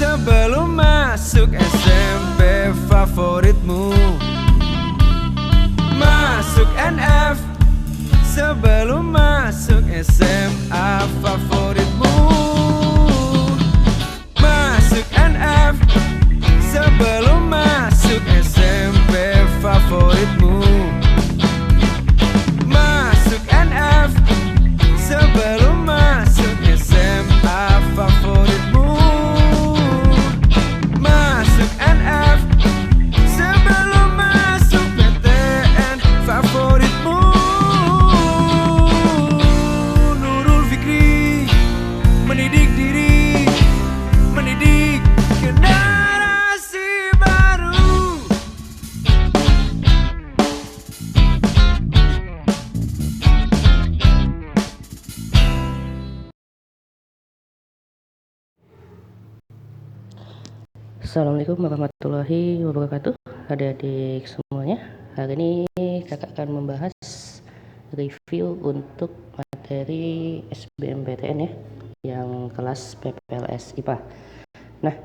Sebelum masuk SMP favoritmu, masuk NF. Sebelum masuk SMA favoritmu, masuk NF. Sebelum masuk SMP favoritmu, masuk NF. Sebelum masuk SMA favoritmu, masuk NF. Sebelum masuk PTN favoritmu. Nurul Fikri, mendidik diri, mendidik generasi baru. Assalamualaikum warahmatullahi wabarakatuh, adik-adik semuanya. Hari ini kakak akan membahas review untuk materi SBMPTN ya, yang kelas PPLS IPA. Nah,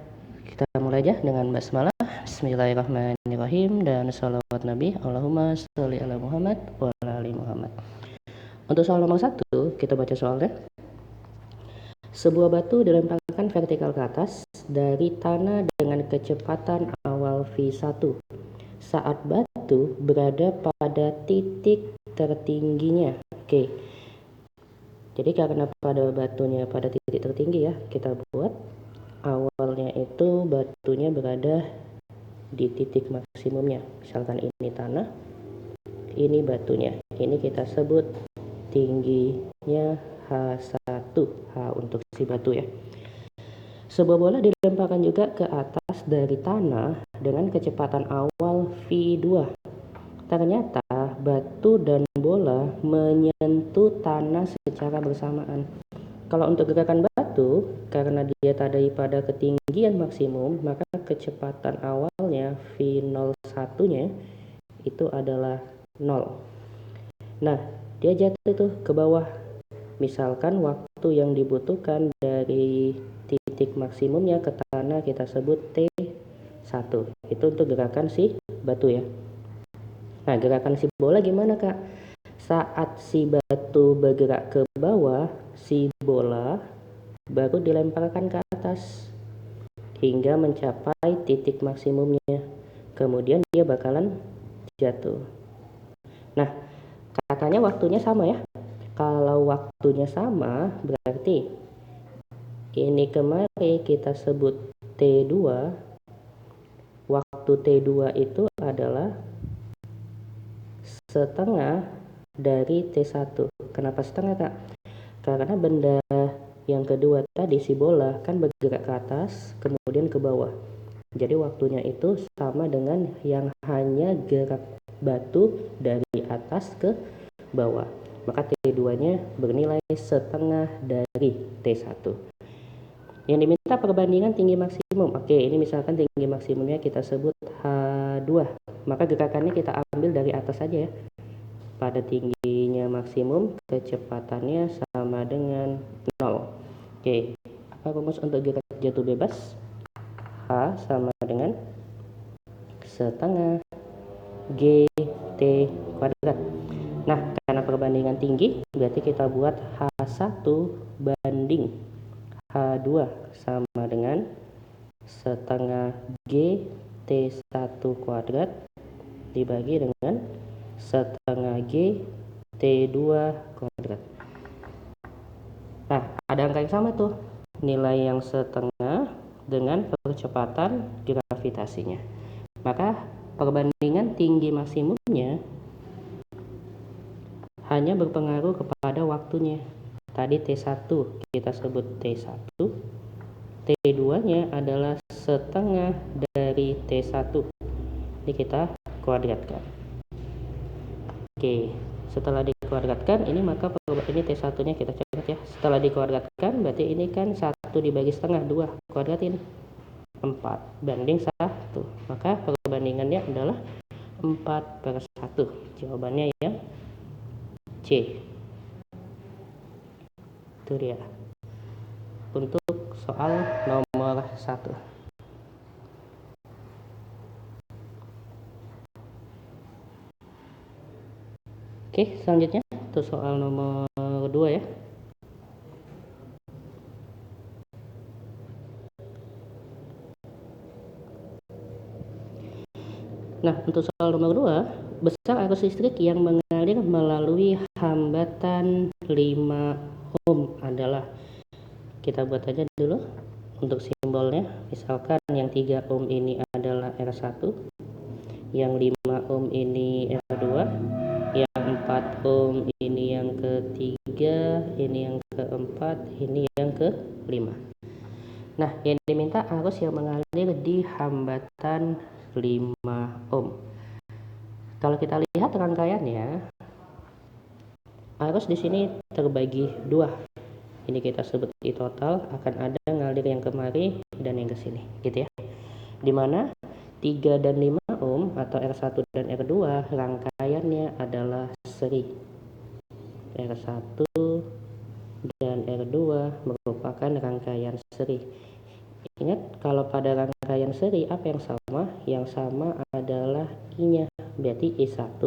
kita mulai aja dengan basmalah. Bismillahirrahmanirrahim dan sholawat Nabi Allahumma sholli ala Muhammad wa ala ali Muhammad. Untuk soal nomor 1, kita baca soalnya. Sebuah batu dilemparkan vertikal ke atas dari tanah dengan kecepatan awal V1 saat batu berada pada titik tertingginya. Oke. Jadi karena pada batunya pada titik tertinggi ya, kita buat awalnya itu batunya berada di titik maksimumnya. Misalkan ini tanah, ini batunya. Ini kita sebut tingginya H1, H untuk si batu ya. Sebuah bola dilemparkan juga ke atas dari tanah dengan kecepatan awal V2. Ternyata batu dan bola menyentuh tanah secara bersamaan. Kalau untuk gerakan batu, karena dia tadi pada ketinggian maksimum, maka kecepatan awalnya V01-nya itu adalah 0. Nah, dia jatuh tuh ke bawah. Misalkan waktu yang dibutuhkan dari titik maksimumnya ke tanah kita sebut T1. Itu untuk gerakan si batu ya. Nah, gerakan si bola gimana, Kak? Saat si batu bergerak ke bawah, si bola baru dilemparkan ke atas hingga mencapai titik maksimumnya. Kemudian dia bakalan jatuh. Nah, katanya waktunya sama ya. Kalau waktunya sama, berarti ini kemarin kita sebut T2. Waktu T2 itu adalah setengah dari T1. Kenapa setengah, Kak? Karena benda yang kedua tadi, si bola, kan bergerak ke atas, kemudian ke bawah. Jadi waktunya itu sama dengan yang hanya gerak batu dari atas ke bawah. Maka T2-nya bernilai setengah dari T1. Yang diminta perbandingan tinggi maksimum. Oke, ini misalkan tinggi maksimumnya kita sebut H2. Maka gerakannya kita ambil dari atas saja ya. Pada tingginya maksimum, kecepatannya sama dengan 0. Oke, apa rumus untuk gerak jatuh bebas? H sama dengan setengah GT kuadrat. Nah, karena perbandingan tinggi, berarti kita buat H1 banding H2 sama dengan setengah GT1 kuadrat dibagi dengan setengah GT2 kuadrat. Nah, ada angka yang sama tuh, nilai yang setengah dengan percepatan gravitasinya. Maka perbandingan tinggi maksimumnya hanya berpengaruh kepada waktunya. Tadi T1 kita sebut T1, T2-nya adalah setengah dari T1. Ini kita kuadratkan. Oke, setelah dikuadratkan, ini maka ini T1-nya kita coret ya. Setelah dikuadratkan, berarti ini kan 1 dibagi setengah, 2. Kuadratin 4 banding 1. Maka perbandingannya adalah 4/1. Jawabannya yang C. Itu dia untuk soal nomor nomor 1. Oke, selanjutnya untuk soal nomor 2 ya. Nah, untuk soal nomor 2, besar arus listrik yang mengalir melalui hambatan 5 ohm adalah, kita buat aja dulu untuk simbolnya. Misalkan yang 3 ohm ini adalah R1, yang 5 ohm ini R2, yang 4 ohm ini yang ketiga, ini yang keempat, ini yang kelima. Nah, yang diminta arus yang mengalir di hambatan 5 ohm. Kalau kita lihat rangkaiannya, arus di sini terbagi 2. Ini kita sebut I total, akan ada ngalir yang kemari dan yang ke sini, gitu ya. Dimana 3 dan 5 ohm atau R1 dan R2 rangkaiannya adalah seri. R1 dan R2 merupakan rangkaian seri. Ingat, kalau pada rangkaian seri apa yang sama? Yang sama adalah I-nya. Berarti I1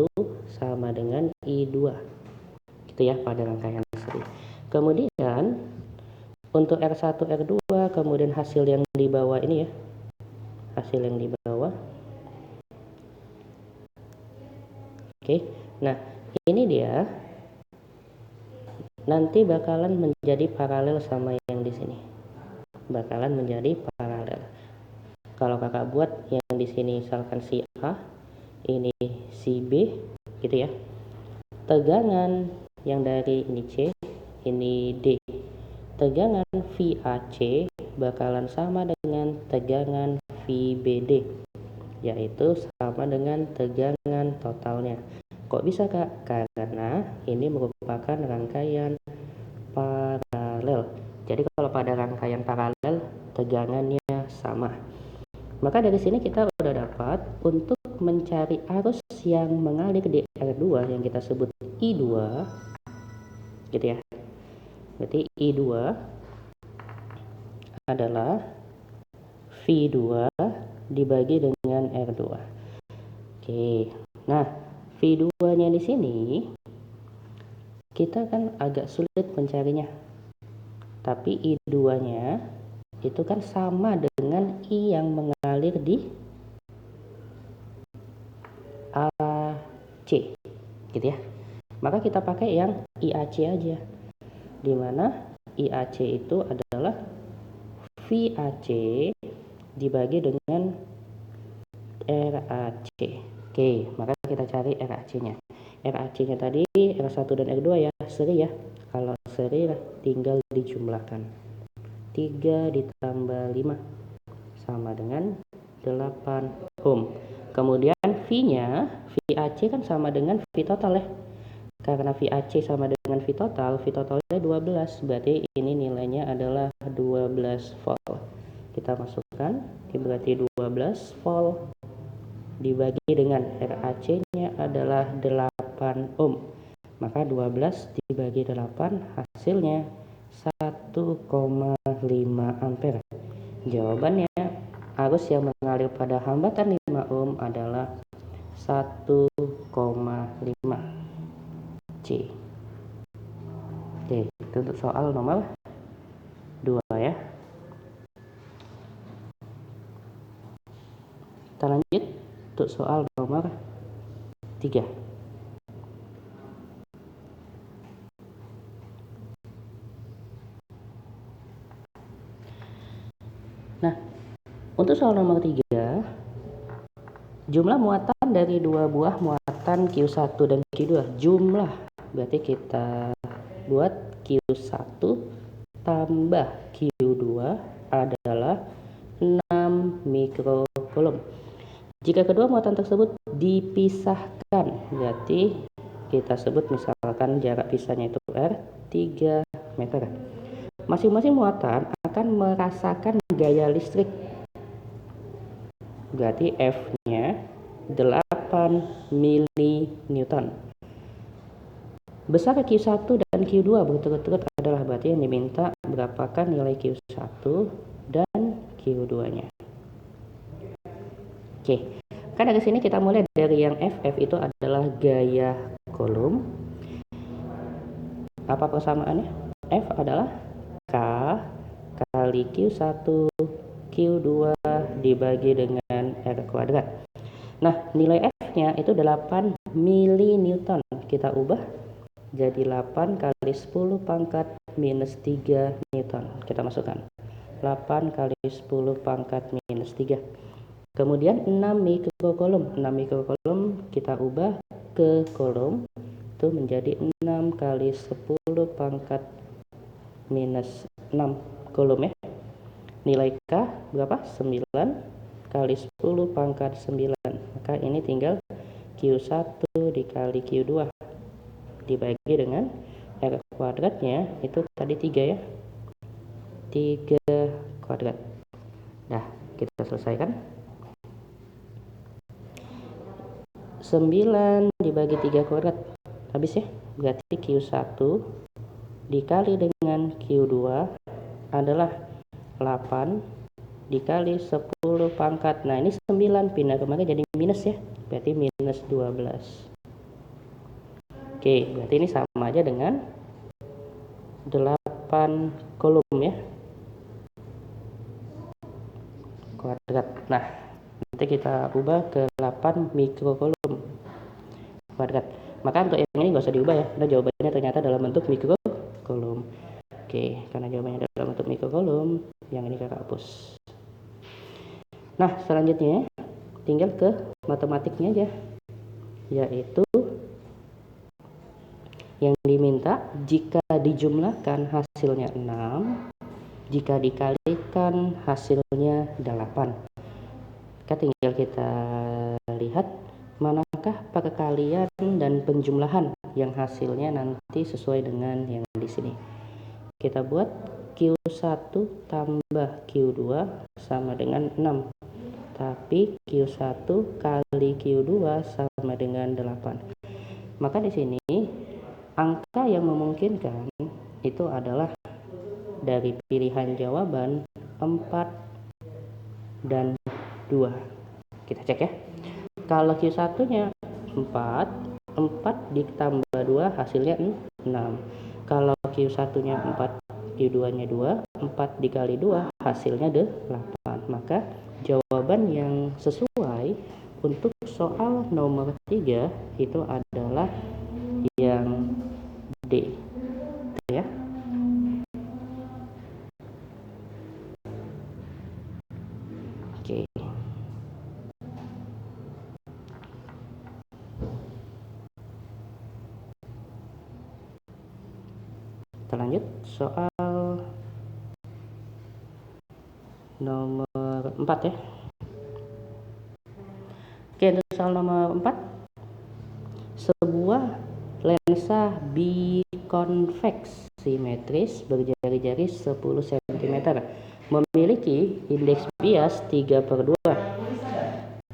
sama dengan I2. Gitu ya pada rangkaian seri. Kemudian untuk R1, R2, kemudian hasil yang di bawah ini ya. Hasil yang di bawah. Oke. Nah, ini dia nanti bakalan menjadi paralel sama yang di sini. Bakalan menjadi paralel. Kalau kakak buat yang di sini misalkan si A, ini si B, gitu ya. Tegangan yang dari ini C, ini D. Tegangan VAC bakalan sama dengan tegangan VBD, yaitu sama dengan tegangan totalnya. Kok bisa kak? Karena ini merupakan rangkaian paralel. Jadi kalau pada rangkaian paralel tegangannya sama. Maka dari sini kita udah dapat untuk mencari arus yang mengalir di R2 yang kita sebut I2, gitu ya. Berarti I2 adalah V2 dibagi dengan R2. Oke. Nah, V2-nya di sini kita kan agak sulit mencarinya. Tapi I2-nya itu kan sama dengan I yang mengalir di AC, gitu ya. Maka kita pakai yang IAC aja, dimana IAC itu adalah VAC dibagi dengan RAC. Oke, maka kita cari RAC-nya. RAC-nya tadi R1 dan R2 ya, seri ya. Kalau seri tinggal dijumlahkan. 3 ditambah 5 sama dengan 8 ohm. Kemudian V-nya, VAC kan sama dengan V total ya. Karena VAC sama dengan V totalnya 12. Berarti ini nilainya adalah 12 volt. Kita masukkan, berarti 12 volt dibagi dengan RAC-nya adalah 8 ohm. Maka 12 dibagi 8 hasilnya 1,5 ampere. Jawabannya, arus yang mengalir pada hambatan 5 ohm adalah 1,5 C. Oke, itu untuk soal nomor 2 ya. Kita lanjut untuk soal nomor 3. Nah, untuk soal nomor 3, jumlah muatan dari dua buah muatan Q1 dan Q2. Jumlah, berarti kita buat Q1 tambah Q2 adalah 6 mikrocoulomb. Jika kedua muatan tersebut dipisahkan, berarti kita sebut misalkan jarak pisahnya itu R 3 meter. Masing-masing muatan akan merasakan gaya listrik. Berarti F-nya 8 mN. Besar Q1 dan Q2 berturut-turut adalah, berarti yang diminta berapakah nilai Q1 dan Q2 nya. Oke, kan dari sini kita mulai dari yang F itu adalah gaya kolom. Apa persamaannya? F adalah K kali Q1 Q2 dibagi dengan R kuadrat. Nah, nilai F-nya itu 8 mN. Kita ubah jadi 8 kali 10 pangkat minus 3 Newton. Kita masukkan 8 kali 10 pangkat minus 3. Kemudian 6 mikrokolom. 6 mikrokolom kita ubah ke kolom, itu menjadi 6 kali 10 pangkat minus 6 kolom ya. Nilai K berapa? 9 kali 10 pangkat 9. Maka ini tinggal Q1 dikali Q2 dibagi dengan R kuadratnya itu tadi 3 ya. 3 kuadrat. Nah, kita selesaikan. 9 dibagi 3 kuadrat habis ya, berarti Q1 dikali dengan Q2 adalah 8 dikali 10 pangkat, nah ini 9 pindah kemari jadi minus ya, berarti minus 12. Oke, berarti ini sama aja dengan 8 kolom ya kuadrat. Nah, nanti kita ubah ke 8 mikrokolom kuadrat. Maka untuk yang ini nggak usah diubah ya, karena jawabannya ternyata dalam bentuk mikrokolom. Oke, karena jawabannya dalam bentuk mikrokolom, yang ini kakak hapus. Nah, selanjutnya tinggal ke matematiknya aja, yaitu yang diminta jika dijumlahkan hasilnya 6, jika dikalikan hasilnya 8. Tinggal kita lihat manakah perkalian dan penjumlahan yang hasilnya nanti sesuai dengan yang di sini. Kita buat Q1 tambah Q2 sama dengan 6, tapi Q1 kali Q2 sama dengan 8. Maka di sini angka yang memungkinkan itu adalah dari pilihan jawaban 4 dan 2. Kita cek ya. Kalau Q1 nya 4 ditambah 2 hasilnya 6. Kalau Q1 nya 4, Q2 nya 2, 4 dikali 2 hasilnya 8. Maka jawaban yang sesuai untuk soal nomor 3 itu adalah yang D ya. Oke. Kita lanjut soal nomor 4 ya. Oke, untuk soal nomor 4, sebuah lensa bikonveks simetris berjari-jari 10 cm memiliki indeks bias 3/2.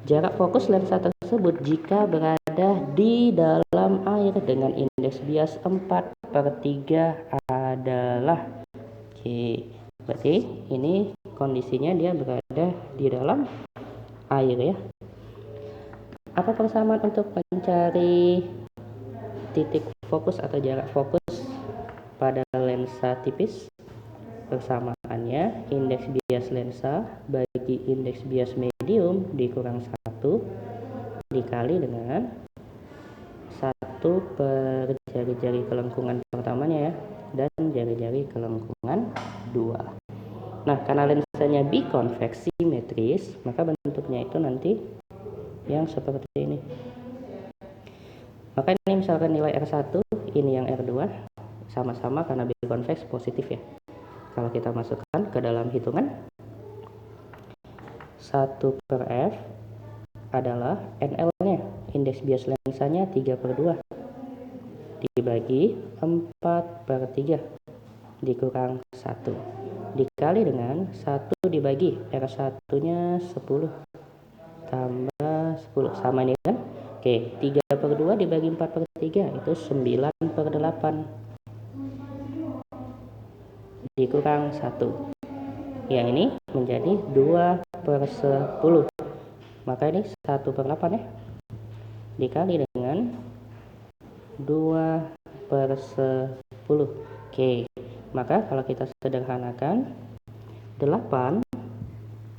Jarak fokus lensa tersebut jika berada di dalam air dengan indeks bias 4/3 adalah. Oke, berarti ini kondisinya dia berada di dalam air ya. Apa persamaan untuk mencari titik fokus atau jarak fokus pada lensa tipis? Persamaannya indeks bias lensa bagi indeks bias medium dikurang 1 dikali dengan 1 per jari-jari kelengkungan pertamanya ya, dan jari-jari kelengkungan 2. Nah, karena lensanya bikonveks simetris, maka bentuknya itu nanti yang seperti ini. Maka ini misalkan nilai R1, ini yang R2, sama-sama karena bikonveks positif ya. Kalau kita masukkan ke dalam hitungan, 1 per F adalah NL-nya, indeks bias lensanya 3/2 dibagi 4/3 dikurang 1 dikali dengan 1 dibagi R1-nya 10 tambah 10 sama ini kan. Oke, 3/2 dibagi 4/3 itu 9/8 dikurang 1. Yang ini menjadi 2/10. Maka ini 1/8 ya, dikali dengan 2/10. Oke, maka kalau kita sederhanakan 8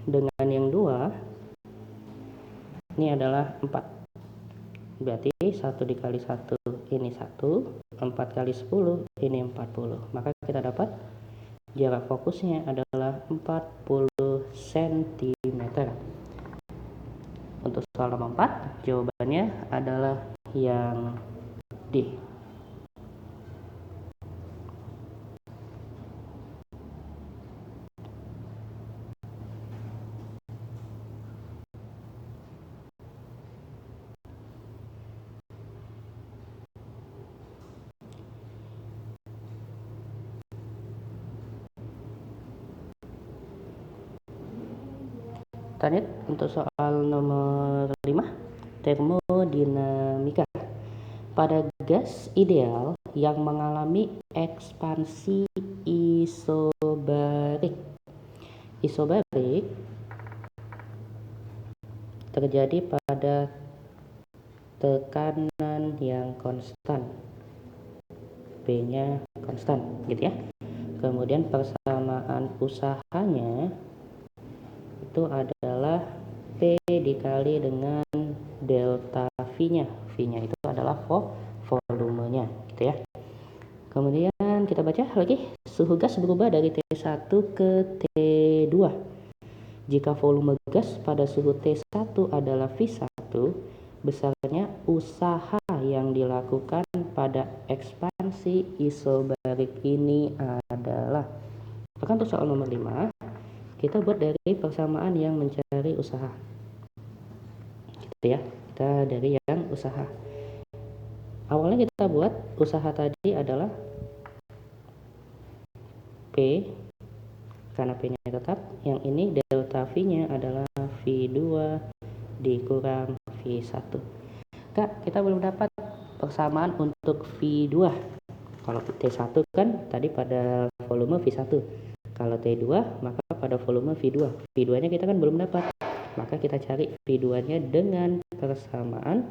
dengan yang 2 ini adalah 4. Berarti 1 dikali 1 ini 1, 4 kali 10 ini 40. Maka kita dapat jarak fokusnya adalah 40 cm. Untuk soal nomor 4, jawabannya adalah yang D. Lanjut untuk soal nomor 5, termodinamika. Pada gas ideal yang mengalami ekspansi isobarik. Isobarik terjadi pada tekanan yang konstan, P-nya konstan gitu ya. Kemudian persamaan usahanya itu adalah P dikali dengan delta V-nya. V-nya itu adalah volumenya gitu ya. Kemudian kita baca lagi, suhu gas berubah dari T1 ke T2. Jika volume gas pada suhu T1 adalah V1, besarnya usaha yang dilakukan pada ekspansi isobarik ini adalah. Maka untuk soal nomor 5, kita buat dari persamaan yang mencari usaha gitu ya. Kita dari yang usaha. Awalnya kita buat usaha tadi adalah P, karena P-nya tetap. Yang ini delta V-nya adalah V2 dikurang V1. Kak, kita belum dapat persamaan untuk V2. Kalau T1 kan tadi pada volume V1. Kalau T2 maka pada volume V2. V2-nya kita kan belum dapat. Maka kita cari V2-nya dengan persamaan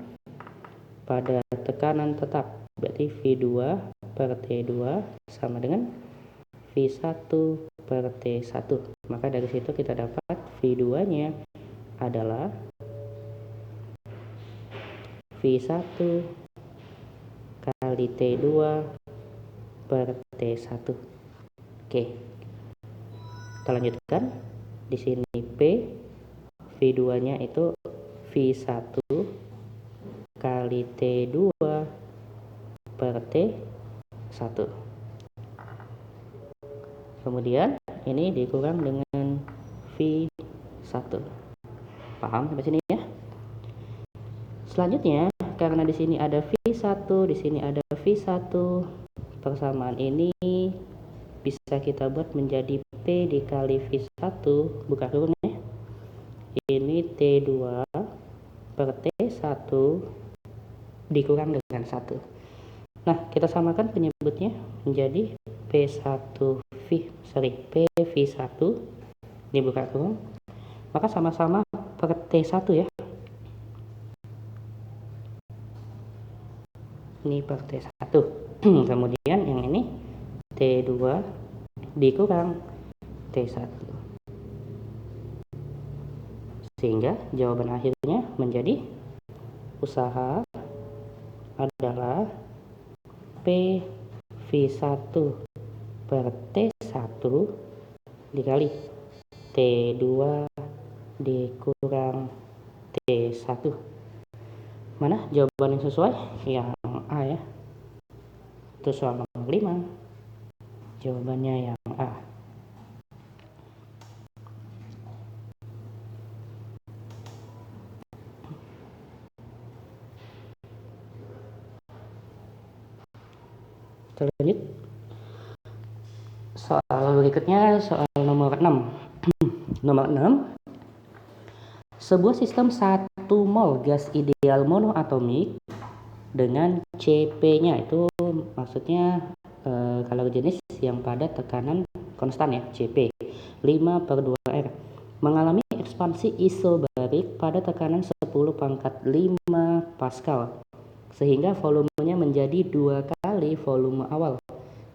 pada tekanan tetap. Berarti V2 per T2 sama dengan V1 per T1. Maka dari situ kita dapat V2-nya adalah V1 kali T2 per T1. Oke. Kita lanjutkan. Di sini P, V2-nya itu V1 kali T2 per T1. Kemudian ini dikurang dengan V1. Paham sampai sini ya? Selanjutnya, karena di sini ada V1, di sini ada V1, persamaan ini bisa kita buat menjadi P dikali V1, buka kurung ya. Ini T2 per T1 dikurang dengan 1. Nah, kita samakan penyebutnya menjadi PV1 dibuka kurung. Maka sama-sama per T1 ya. Ini per T1. Kemudian yang ini T2 dikurang T1. Sehingga jawaban akhirnya menjadi usaha adalah PV1 per T1 dikali T2 dikurang T1. Mana jawaban yang sesuai? Yang A ya. Itu soal nomor 5. Jawabannya yang A. Lanjut. Soal berikutnya soal nomor 6. Nomor 6. Sebuah sistem 1 mol gas ideal monoatomik dengan CP-nya itu maksudnya kalau jenis yang pada tekanan konstan ya, CP, 5/2R mengalami ekspansi isobarik pada tekanan 10⁵ Pascal sehingga volumenya menjadi 2 kali volume awal.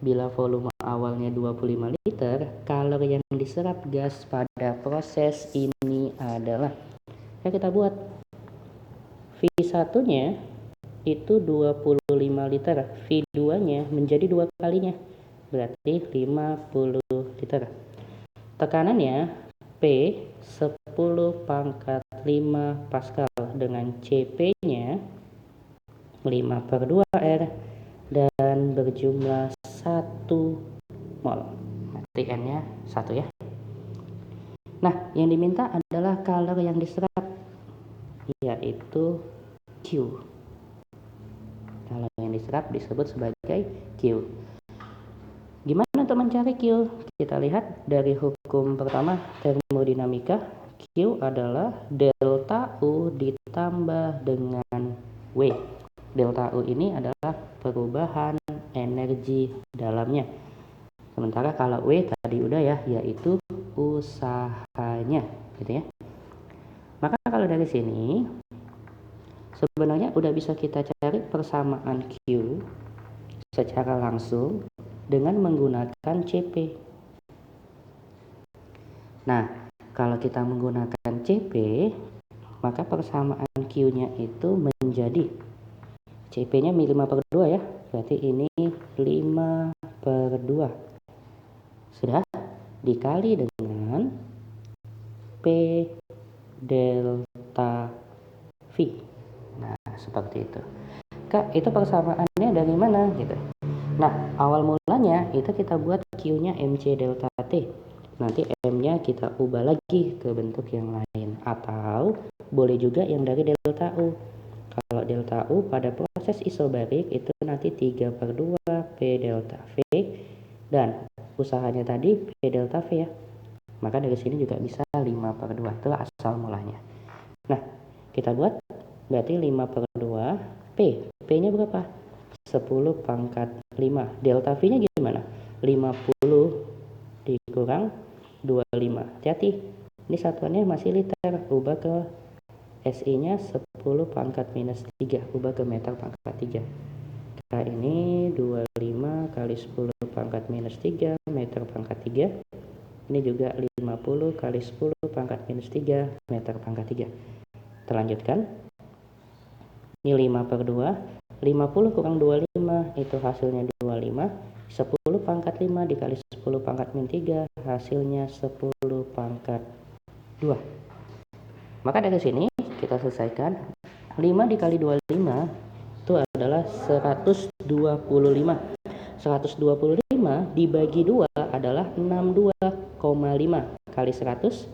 Bila volume awalnya 25 liter, kalori yang diserap gas pada proses ini adalah, kita buat V1 nya itu 25 liter, V2 nya menjadi 2 kalinya, berarti 50 liter. Tekanannya P 10⁵ Pascal dengan CP nya 5/2R dan berjumlah 1 mol. Berarti N nya 1 ya. Nah, yang diminta adalah kalori yang diserap, yaitu Q. Kalori yang diserap disebut sebagai Q. Gimana untuk mencari Q? Kita lihat dari hukum pertama termodinamika. Q adalah delta U ditambah dengan W. Delta U ini adalah perubahan energi dalamnya. Sementara kalau W tadi udah ya, yaitu usahanya, gitu ya. Maka kalau dari sini sebenarnya udah bisa kita cari persamaan Q secara langsung dengan menggunakan CP. Nah, kalau kita menggunakan CP, maka persamaan Q-nya itu menjadi CP-nya 5/2 ya. Berarti ini 5/2. Sudah dikali dengan P delta V. Nah, seperti itu. Kak, itu persamaannya dari mana gitu? Nah, awal mulanya itu kita buat Q-nya MC delta T. Nanti M-nya kita ubah lagi ke bentuk yang lain. Atau boleh juga yang dari delta U. Kalau delta U pada proses isobarik itu nanti 3/2 P delta V. Dan usahanya tadi P delta V ya. Maka dari sini juga bisa 5/2. Itu asal mulanya. Nah, kita buat berarti 5/2 P. P-nya berapa? 10⁵. Delta V-nya gimana? 50 dikurang 25. Hati-hati. Ini satuannya masih liter. Ubah ke SI-nya 10⁻⁻3. Ubah ke meter pangkat 3. K ini 25 kali 10⁻⁻3 meter pangkat 3. Ini juga 50 kali 10⁻⁻3 meter pangkat 3. Terlanjutkan. Ini 5/2. 50 kurang 25 itu hasilnya 25. 10⁵5 dikali 10⁻⁻3 hasilnya 10⁻2. Maka dari sini kita selesaikan. 5 dikali 25 itu adalah 125. 125 dibagi 2 adalah 62,5 kali 100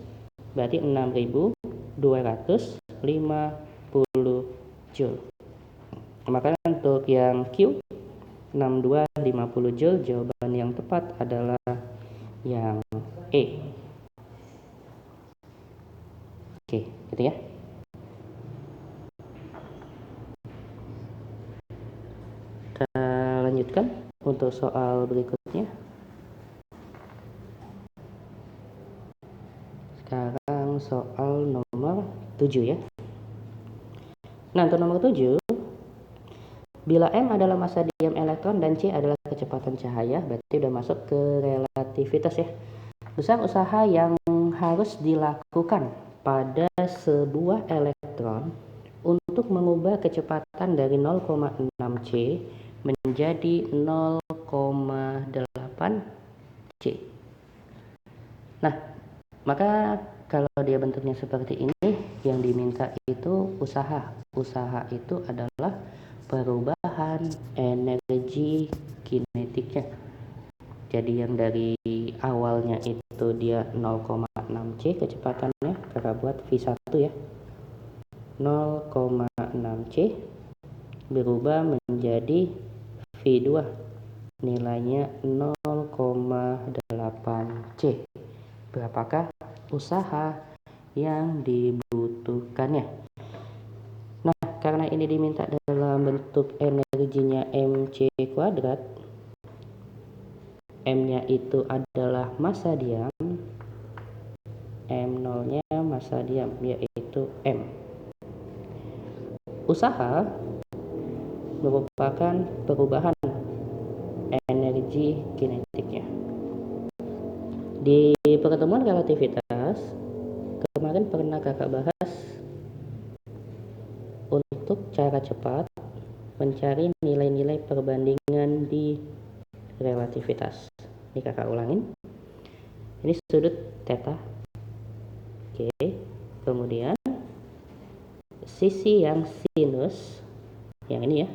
berarti 6250 Joule. Maka untuk yang Q 6250 Joule, jawaban yang tepat adalah yang E. Oke, gitu ya. Kita lanjutkan untuk soal berikutnya. Sekarang soal nomor 7 ya. Nah, untuk nomor 7, bila M adalah massa diam elektron dan C adalah kecepatan cahaya, berarti udah masuk ke relativitas ya. Besar usaha yang harus dilakukan pada sebuah elektron untuk mengubah kecepatan dari 0,6 C menjadi 0,8 C. Nah, maka kalau dia bentuknya seperti ini, yang diminta itu usaha. Usaha itu adalah perubahan energi kinetiknya. Jadi yang dari awalnya itu dia 0,6 C kecepatannya, kakak buat V1 ya. 0,6 C berubah menjadi V2 nilainya 0,8 C. Berapakah usaha yang dibutuhkannya? Nah, karena ini diminta dalam bentuk energinya mc kuadrat, M-nya itu adalah massa diam, nolnya massa diam, yaitu M. Usaha merupakan perubahan energi kinetiknya. Di pertemuan relativitas kemarin pernah kakak bahas untuk cara cepat mencari nilai-nilai perbandingan di relativitas. Ini kakak ulangin. Ini sudut theta. Oke. Kemudian sisi yang sinus, yang ini ya,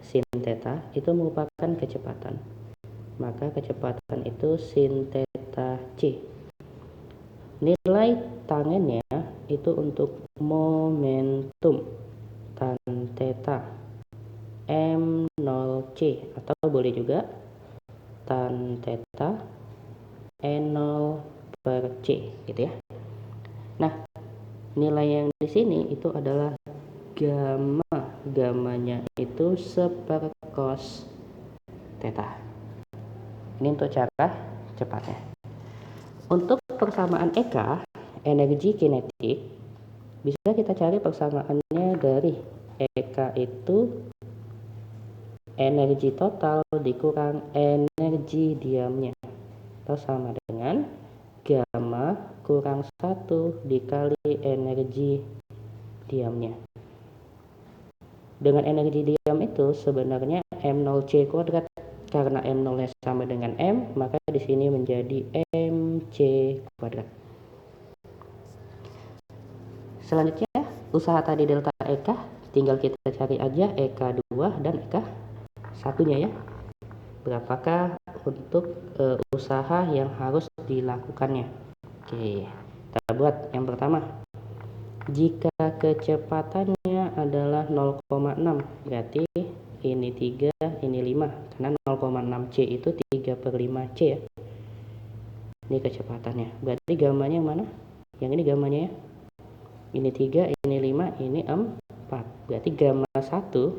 sin theta, itu merupakan kecepatan. Maka kecepatan itu sin theta c. Nilai tangennya itu untuk momentum tan theta M0c, atau boleh juga tan theta N0 per c, gitu ya. Nah, nilai yang di sini itu adalah gamma. Gammanya itu sepercos theta. Ini untuk cara cepatnya. Untuk persamaan EK, energi kinetik, bisa kita cari persamaannya dari EK itu energi total dikurang energi diamnya, atau sama dengan gamma kurang 1 dikali energi diamnya. Dengan energi diam itu sebenarnya M0C kuadrat. Karena M0-nya sama dengan M, maka di sini menjadi MC kuadrat. Selanjutnya, usaha tadi delta EK, tinggal kita cari aja EK2 dan EK1-nya ya. Berapakah untuk usaha yang harus dilakukannya? Oke, kita buat yang pertama. Jika kecepatannya adalah 0,6, berarti ini 3, ini 5, karena 0,6C itu 3/5C ya. Ini kecepatannya. Berarti gammanya yang mana? Yang ini gammanya ya. Ini 3, ini 5, ini 4. Berarti gamma 1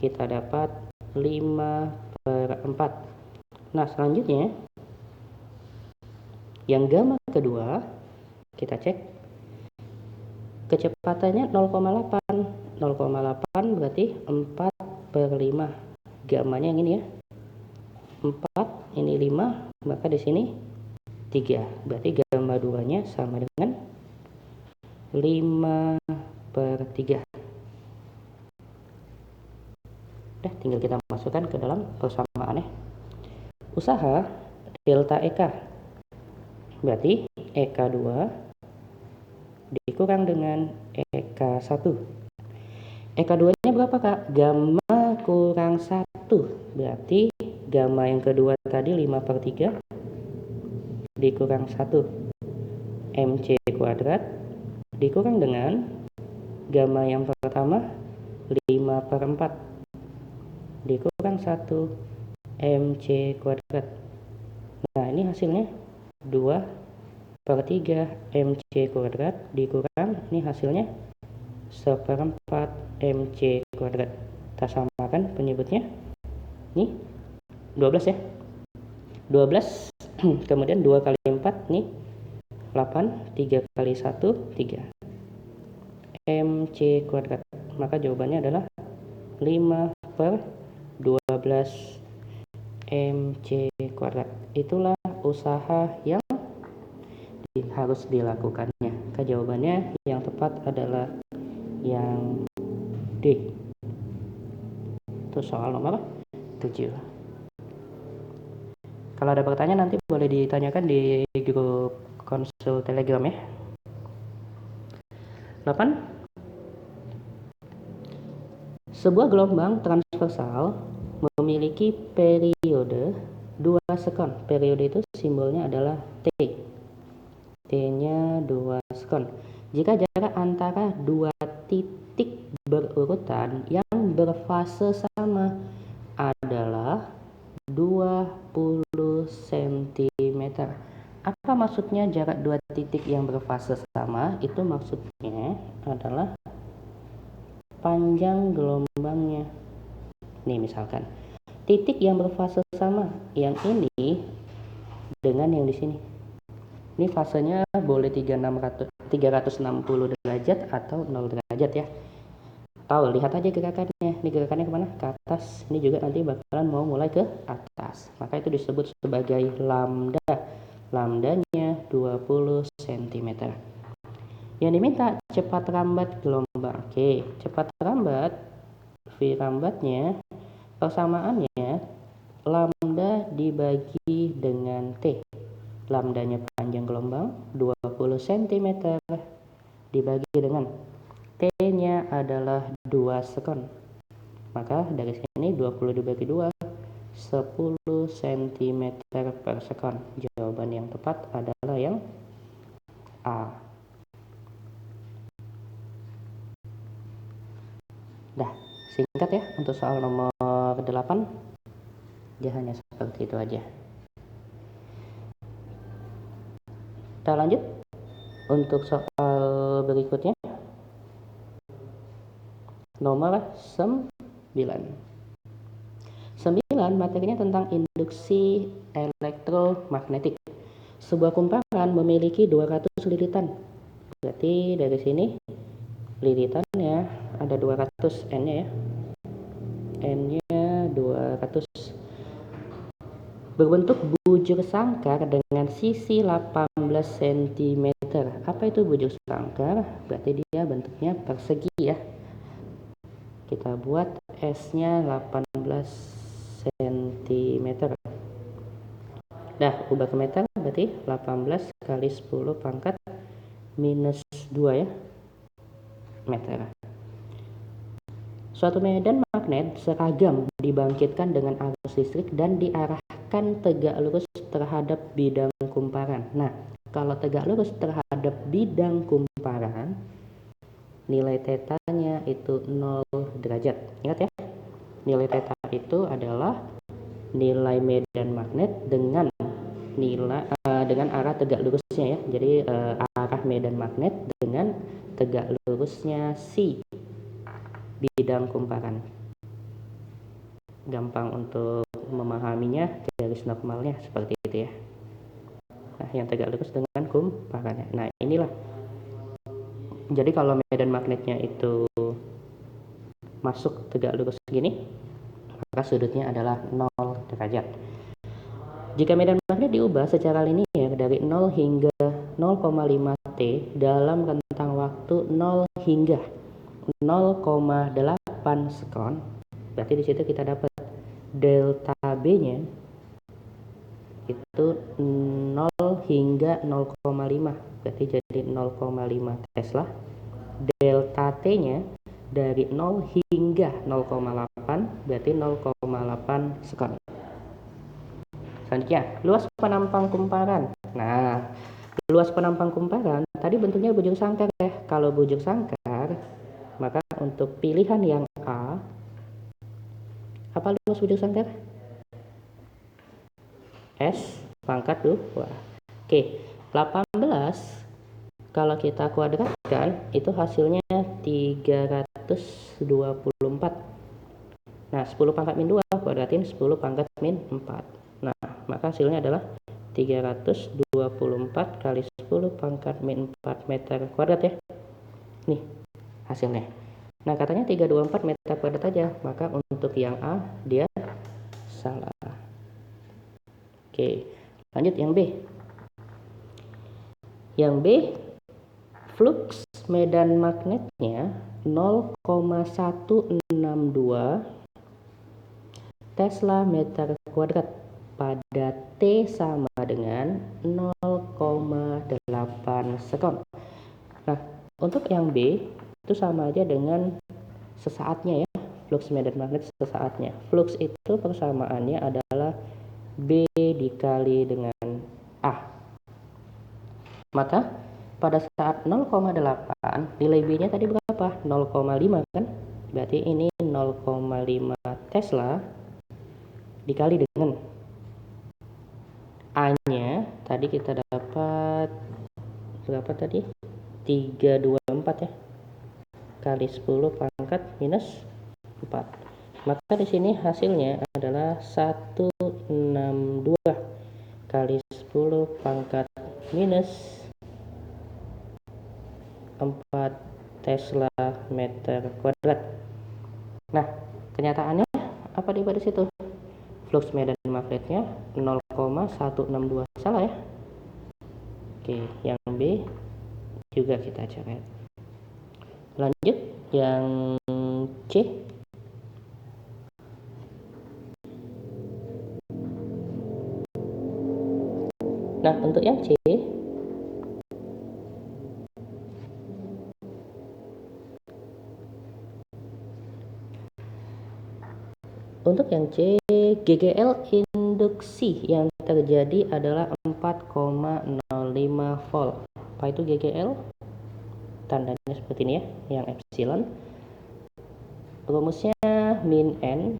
kita dapat 5/4. Nah, selanjutnya yang gamma kedua kita cek. Kecepatannya 0,8. 0,8 berarti 4/5. Gammanya yang ini ya. 4, ini 5, maka di sini 3. Berarti gamma 2-nya sama dengan 5/3. Udah, tinggal kita masukkan ke dalam persamaannya. Usaha delta EK. Berarti EK2 dikurang dengan EK1. EK2-nya berapa, Kak? Gamma kurang 1. Berarti gamma yang kedua tadi 5/3 dikurang 1. MC kuadrat dikurang dengan gamma yang pertama 5/4 dikurang 1 MC kuadrat. Nah, ini hasilnya 2/3 MC kuadrat dikurang, ini hasilnya 1/4 MC kuadrat. Kita samakan penyebutnya. Ini 12 ya. 12 kemudian 2 kali 4 nih 8, 3 kali 1 3 MC kuadrat. Maka jawabannya adalah 5/12 MC kuadrat. Itulah usaha yang harus dilakukannya. Jawabannya yang tepat adalah yang D. Itu soal nomor 7. Kalau ada pertanyaan nanti boleh ditanyakan di grup konsul Telegram ya. 8. Sebuah gelombang transversal memiliki periode 2 sekon. Periode itu simbolnya adalah T. T-nya 2 sekon. Jika jarak antara dua titik berurutan yang berfase sama adalah 20 cm. Apa maksudnya jarak dua titik yang berfase sama? Itu maksudnya adalah panjang gelombangnya. Nih misalkan titik yang berfase sama, yang ini dengan yang di sini. Ini fasenya boleh 360 derajat atau 0 derajat ya. Tahu, lihat aja gerakannya. Ini gerakannya kemana? Ke atas. Ini juga nanti bakalan mau mulai ke atas. Maka itu disebut sebagai lambda. Lambdanya 20 cm. Yang diminta cepat rambat gelombang. Oke, cepat rambat V rambatnya persamaannya lambda dibagi dengan T. Lambdanya panjang gelombang 20 cm dibagi dengan T-nya adalah 2 sekon. Maka dari sini 20 dibagi 2 10 cm per sekon. Jawaban yang tepat adalah yang A. Dah, singkat ya untuk soal nomor 8. Dia hanya seperti itu aja. Kita lanjut untuk soal berikutnya. Nomor 9. 9 materinya tentang induksi elektromagnetik. Sebuah kumparan memiliki 200 lilitan. Berarti dari sini lilitannya ada 200, N-nya ya. N-nya 200. Berbentuk bujur sangkar dengan sisi 18 cm. Apa itu bujur sangkar? Berarti dia bentuknya persegi ya. Kita buat S-nya 18 cm. Nah, ubah ke meter berarti 18 kali 10 pangkat minus 2 ya, meter. Suatu medan magnet seragam dibangkitkan dengan arus listrik dan diarahkan tegak lurus terhadap bidang kumparan. Nah, kalau tegak lurus terhadap bidang kumparan, nilai tetanya itu 0 derajat. Ingat ya, nilai teta itu adalah nilai medan magnet dengan dengan arah tegak lurusnya ya. Jadi arah medan magnet dengan tegak lurusnya si bidang kumparan. Gampang untuk memahaminya, garis normalnya seperti itu ya. Nah, yang tegak lurus dengan kumparannya. Nah, inilah. Jadi kalau medan magnetnya itu masuk tegak lurus segini, maka sudutnya adalah 0 derajat. Jika medan magnet diubah secara linier dari 0 hingga 0,5 T dalam rentang waktu 0 hingga 0,8 sekon, berarti di situ kita dapat delta B-nya itu 0 hingga 0,5, berarti jadi 0,5 Tesla. Delta T-nya dari 0 hingga 0,8 berarti 0,8 sekon. Selanjutnya, luas penampang kumparan. Nah, luas penampang kumparan tadi bentuknya bujur sangkar ya. Kalau bujur sangkar, maka untuk pilihan yang A, apa luas bujur sangkar? S pangkat 2. Oke, 18 kalau kita kuadratkan itu hasilnya 324. Nah, 10 pangkat min 2 kuadratin 10 pangkat min 4. Nah, maka hasilnya adalah 324 kali 10 pangkat min 4 meter kuadrat ya. Nih hasilnya. Nah, katanya 324 meter kuadrat aja. Maka untuk yang A dia salah. Oke, lanjut yang B. Yang B, flux medan magnetnya 0,162 Tesla meter kuadrat pada T sama dengan 0,8 sekon. Nah, untuk yang B itu sama aja dengan sesaatnya ya, flux medan magnet sesaatnya. Flux itu persamaannya adalah B dikali dengan A. Maka pada saat 0,8 nilai B-nya tadi berapa? 0,5 kan? Berarti ini 0,5 Tesla dikali dengan A-nya tadi kita dapat berapa tadi? 324 ya. Kali 10 pangkat minus 4. Maka di sini hasilnya adalah 162 kali 10 pangkat minus 4 Tesla meter kuadrat. Nah, kenyataannya apa di pada situ? Flux medan magnetnya 0,162, salah ya? Oke, yang B juga kita coret. Lanjut yang C. Nah, untuk yang C GGL induksi yang terjadi adalah 4,05 volt. Apa itu GGL? Tandanya seperti ini ya, yang epsilon. Rumusnya min N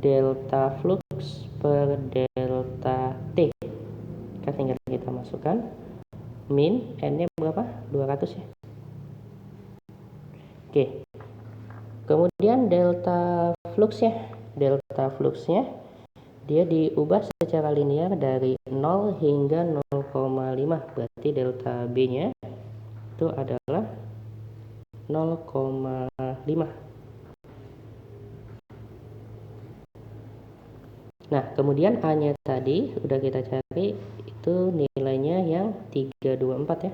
delta flux per delta T. Tinggal kita masukkan min N nya berapa? 200 ya. Oke. Kemudian delta fluxnya dia diubah secara linear dari 0 hingga 0,5, berarti delta B nya itu adalah 0,5. Nah, kemudian A nya tadi udah kita cari, itu nilainya yang 324 ya,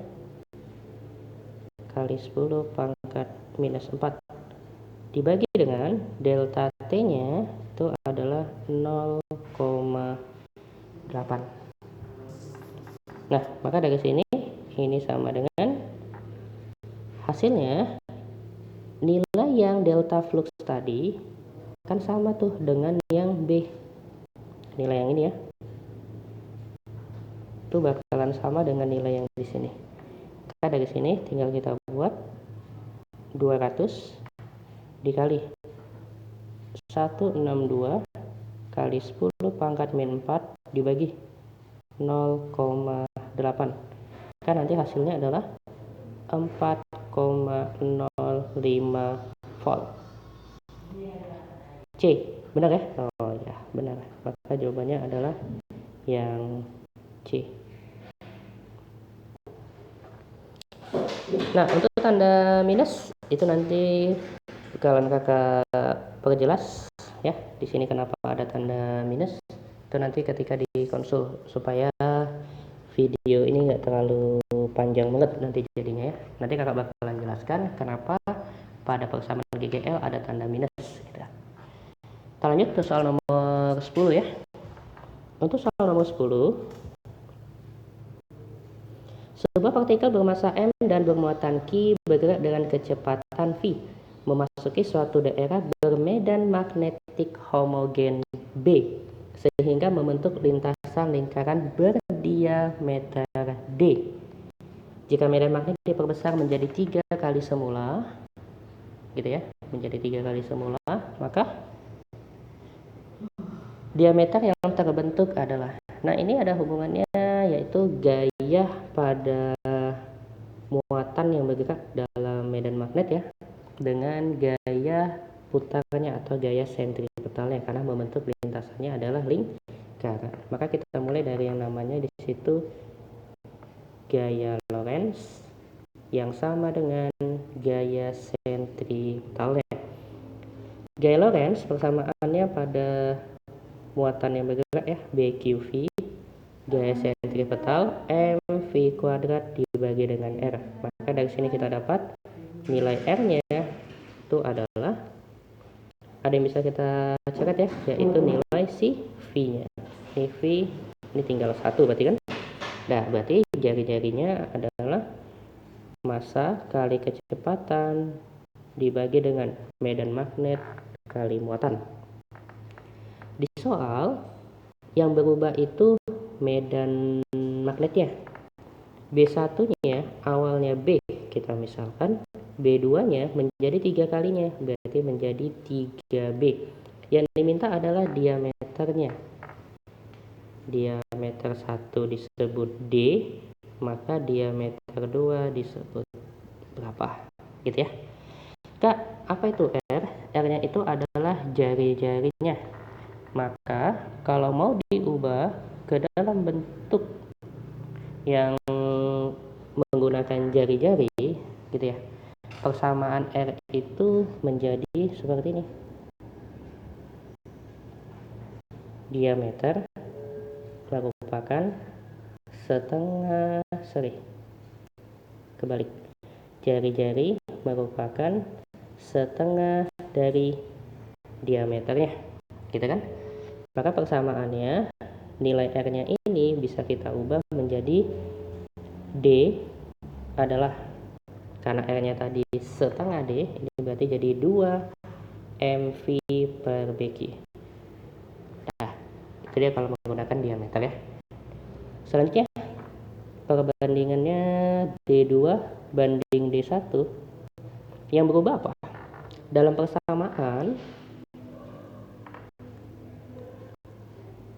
kali 10 pangkat minus 4 dibagi dengan delta T nya itu adalah 0,8. Nah, maka dari sini ini sama dengan hasilnya nilai yang delta flux tadi kan sama tuh dengan yang B, nilai yang ini ya, itu bakalan sama dengan nilai yang di sini. Maka dari sini tinggal kita buat 200 dikali 162 kali 10 pangkat min 4 dibagi 0,8, kan nanti hasilnya adalah 4,05 volt. C, benar ya? Oh ya, benar. Maka jawabannya adalah yang C. Nah, untuk tanda minus itu nanti bakalan kakak perjelas ya. Di sini kenapa ada tanda minus itu nanti ketika dikonsul, supaya video ini nggak terlalu panjang banget nanti jadinya ya. Nanti kakak bakalan jelaskan kenapa pada persamaan GGL ada tanda minus gitu. Kita lanjut ke soal nomor 10 ya. Untuk soal nomor 10, sebuah partikel bermasa M dan bermuatan Q bergerak dengan kecepatan V memasuki suatu daerah bermedan magnetik homogen B sehingga membentuk lintasan lingkaran berdiameter D. Jika medan magnet diperbesar menjadi 3 kali semula, gitu ya, menjadi 3 kali semula, maka diameter yang terbentuk adalah, nah ini ada hubungannya, yaitu gaya pada muatan yang bergerak dalam medan magnet ya, dengan gaya putarnya atau gaya sentripetalnya, karena membentuk lintasannya adalah lingkaran. Maka kita mulai dari yang namanya di situ gaya Lorentz yang sama dengan gaya sentripetalnya. Gaya Lorentz persamaannya pada muatan yang bergerak ya, BQV, gaya sentripetal mv kuadrat dibagi dengan R. Maka dari sini kita dapat nilai R-nya itu adalah, ada yang bisa kita catat ya, yaitu nilai si V-nya. Ini V, ini tinggal 1 berarti kan. Nah, berarti jari-jarinya adalah massa kali kecepatan dibagi dengan medan magnet kali muatan. Di soal yang berubah itu medan magnetnya. B1-nya awalnya B, kita misalkan B2-nya menjadi 3 kalinya, berarti menjadi 3B. Yang diminta adalah diameternya. Diameter 1 disebut D, maka diameter 2 disebut berapa? Gitu ya. Kak, apa itu R? R-nya itu adalah jari-jarinya. Maka kalau mau diubah ke dalam bentuk yang menggunakan jari-jari gitu ya, persamaan R itu menjadi seperti ini. Diameter merupakan setengah, kebalik, jari-jari merupakan setengah dari diameternya, gitu kan? Maka persamaannya, nilai R-nya ini bisa kita ubah menjadi D adalah, karena R-nya tadi setengah D, ini berarti jadi 2 mv per bq. Nah, itu dia kalau menggunakan diameter ya. Selanjutnya, perbandingannya D2 banding D1. Yang berubah apa? Dalam persamaan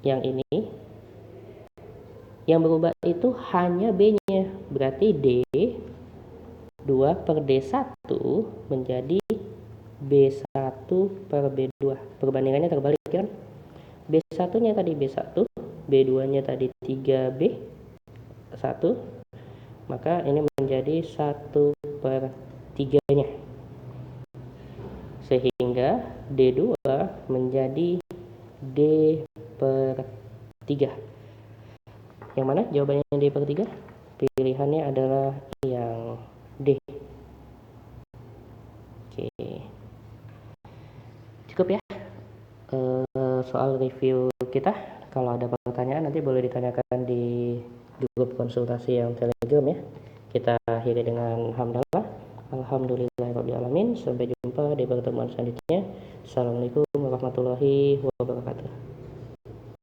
yang ini, yang berubah itu hanya B-nya. Berarti D2 per D1 menjadi B1 per B2. Perbandingannya terbalik kan? B1-nya tadi B1, B2-nya tadi 3B1, maka ini menjadi 1 per 3-nya. Sehingga D2 menjadi D per 3. Yang mana jawabannya D per 3? Pilihannya adalah yang D. Oke, cukup ya soal review kita. Kalau ada pertanyaan nanti boleh ditanyakan di grup konsultasi yang Telegram ya. Kita akhiri dengan hamdalah. Alhamdulillahirrahmanirrahim. Sampai jumpa di pertemuan selanjutnya. Assalamualaikum warahmatullahi wabarakatuh.